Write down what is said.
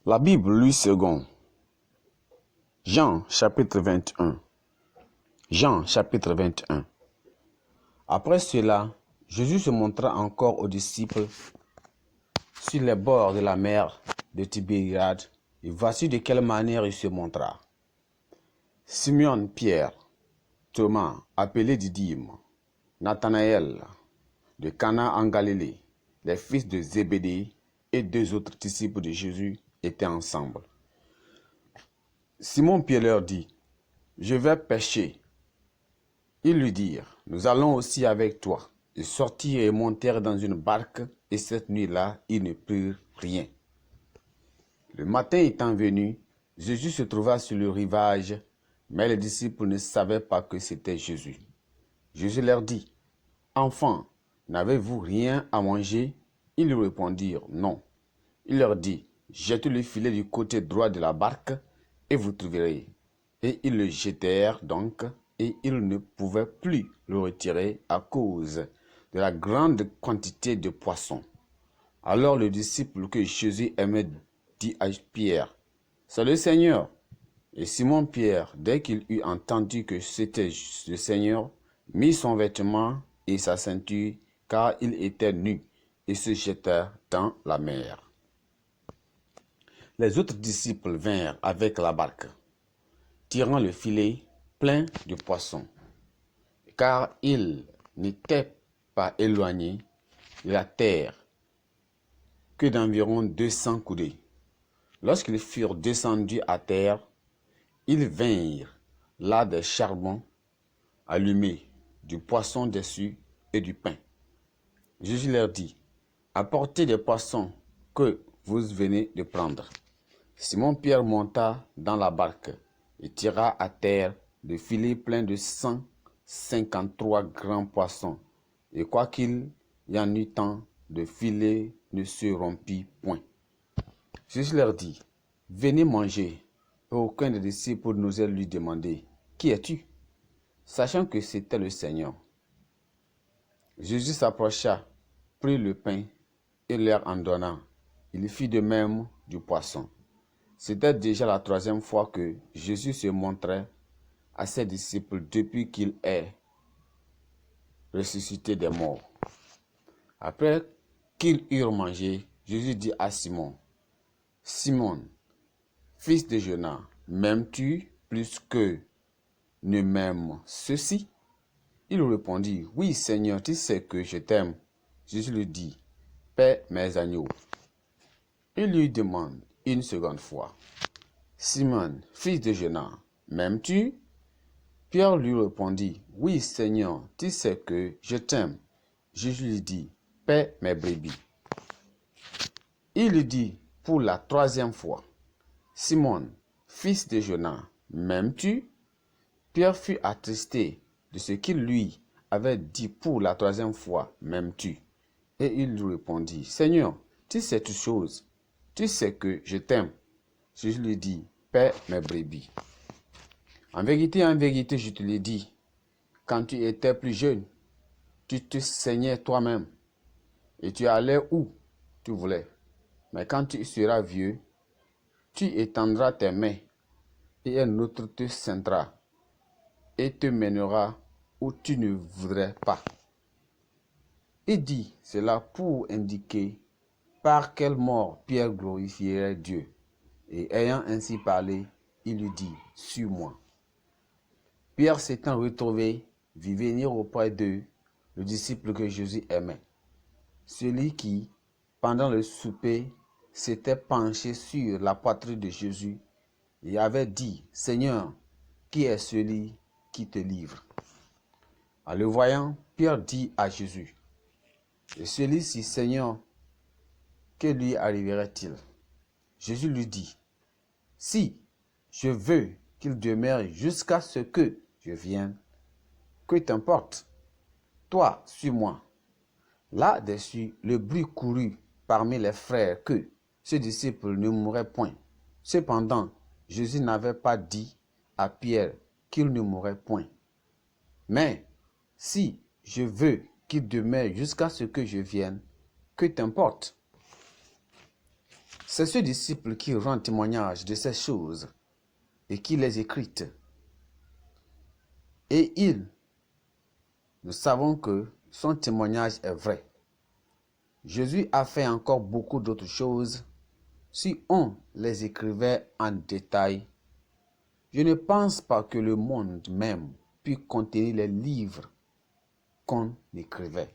La Bible, Louis II. Jean, chapitre 21. Jean, chapitre 21. Après cela, Jésus se montra encore aux disciples sur les bords de la mer de Tibériade, et voici de quelle manière il se montra. Simon Pierre, Thomas, appelé Didyme, Nathanaël, de Cana en Galilée, les fils de Zébédée et deux autres disciples de Jésus étaient ensemble. Simon Pierre leur dit, « Je vais pêcher. » Ils lui dirent, « Nous allons aussi avec toi. » Ils sortirent et montèrent dans une barque, et cette nuit-là, ils ne prirent rien. Le matin étant venu, Jésus se trouva sur le rivage, mais les disciples ne savaient pas que c'était Jésus. Jésus leur dit, « Enfants, n'avez-vous rien à manger ?» Ils lui répondirent, « Non. » Il leur dit, « Jetez le filet du côté droit de la barque, et vous trouverez. » Et ils le jetèrent donc, et ils ne pouvaient plus le retirer à cause de la grande quantité de poissons. Alors le disciple que Jésus aimait dit à Pierre, « C'est le Seigneur. » Et Simon Pierre, dès qu'il eut entendu que c'était le Seigneur, mit son vêtement et sa ceinture, car il était nu, et se jeta dans la mer. Les autres disciples vinrent avec la barque, tirant le filet plein de poissons, car ils n'étaient pas éloignés de la terre que d'environ 200 coudées. Lorsqu'ils furent descendus à terre, ils vinrent là des charbons allumés, du poisson dessus et du pain. Jésus leur dit, « Apportez des poissons que vous venez de prendre. » Simon Pierre monta dans la barque et tira à terre le filet plein de 153 grands poissons. Et quoiqu'il y en eût tant, le filet ne se rompit point. Jésus leur dit, « Venez manger. » Et aucun des disciples n'osait lui demander, « Qui es-tu ?» Sachant que c'était le Seigneur. Jésus s'approcha, prit le pain et leur en donna. Il fit de même du poisson. C'était déjà la troisième fois que Jésus se montrait à ses disciples depuis qu'il est ressuscité des morts. Après qu'ils eurent mangé, Jésus dit à Simon, « Simon, fils de Jonas, m'aimes-tu plus que ne m'aiment ceux-ci » Il répondit, « Oui, Seigneur, tu sais que je t'aime. » Jésus lui dit, « Paie mes agneaux. » Il lui demande une seconde fois, « Simon, fils de Jonas, m'aimes-tu » Pierre lui répondit, « Oui, Seigneur, tu sais que je t'aime. » Jésus lui dit, « Paie mes brebis. » Il lui dit pour la troisième fois, « Simon, fils de Jonas, m'aimes-tu » Pierre fut attristé de ce qu'il lui avait dit pour la troisième fois, « M'aimes-tu » Et il lui répondit, « Seigneur, tu sais toutes choses. Tu sais que je t'aime. » Jésus lui dit, « Paie mes brebis. » En vérité, je te l'ai dit, quand tu étais plus jeune, tu te saignais toi-même et tu allais où tu voulais. Mais quand tu seras vieux, tu étendras tes mains et un autre te ceindra et te mènera où tu ne voudrais pas. Il dit cela pour indiquer par quelle mort Pierre glorifierait Dieu. Et ayant ainsi parlé, il lui dit, « Suis-moi. » Pierre s'étant retrouvé, vit venir auprès d'eux le disciple que Jésus aimait, celui qui, pendant le souper, s'était penché sur la poitrine de Jésus et avait dit, « Seigneur, qui est celui qui te livre ?» En le voyant, Pierre dit à Jésus, « Et celui-ci, Seigneur, que lui arriverait-il » Jésus lui dit, « Si je veux qu'il demeure jusqu'à ce que je vienne, que t'importe, toi, suis-moi. » Là-dessus, le bruit courut parmi les frères que ce disciple ne mourrait point. Cependant, Jésus n'avait pas dit à Pierre qu'il ne mourrait point. Mais si je veux qu'il demeure jusqu'à ce que je vienne, que t'importe. C'est ce disciple qui rend témoignage de ces choses et qui les écrit. Et nous savons que son témoignage est vrai. Jésus a fait encore beaucoup d'autres choses. Si on les écrivait en détail, je ne pense pas que le monde même puisse contenir les livres qu'on écrivait.